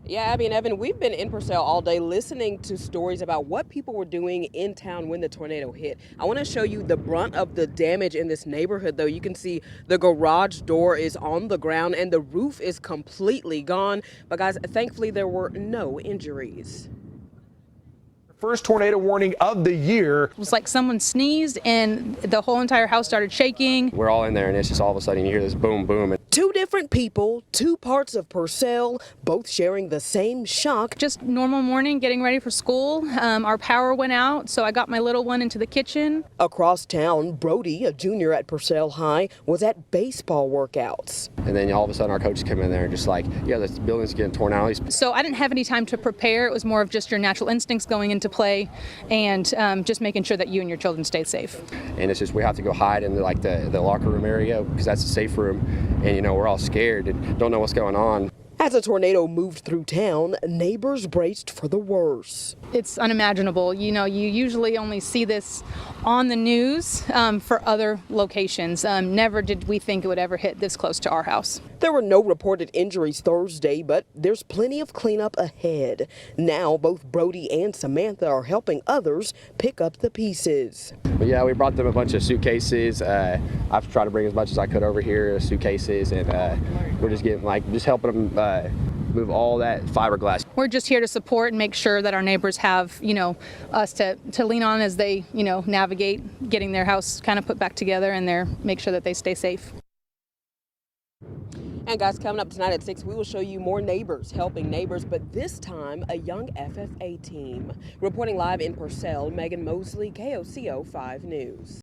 Yeah, Abby and Evan, we've been in Purcell all day listening to stories about what people were doing in town when the tornado hit. I want to show you the brunt of the damage in this neighborhood, though. You can see the garage door is on the ground and the roof is completely gone. But, guys, thankfully, there were no injuries. First tornado warning of the year. It was like someone sneezed and the whole entire house started shaking. We're all in there and it's just all of a sudden you hear this boom, boom. Two different people, two parts of Purcell, both sharing the same shock. Just normal morning, getting ready for school. Our power went out, so I got my little one into the kitchen. Across town, Brody, a junior at Purcell High, was at baseball workouts. And then all of a sudden our coaches come in there and just like, yeah, this building's getting torn out. So I didn't have any time to prepare. It was more of just your natural instincts going into play and just making sure that you and your children stayed safe. And it's just we have to go hide in like the locker room area because that's a safe room. And we're all scared and don't know what's going on. As a tornado moved through town, neighbors braced for the worst. It's unimaginable. You usually only see this on the news for other locations. Never did we think it would ever hit this close to our house. There were no reported injuries Thursday, but there's plenty of cleanup ahead. Now, both Brody and Samantha are helping others pick up the pieces. But yeah, we brought them a bunch of suitcases. I've tried to bring as much as I could over here, suitcases, and we're just getting just helping them move all that fiberglass. We're just here to support and make sure that our neighbors have, us to lean on as they, navigate getting their house kind of put back together and make sure that they stay safe. And guys, coming up tonight at 6, we will show you more neighbors helping neighbors, but this time a young FFA team. Reporting live in Purcell, Megan Mosley, KOCO 5 News.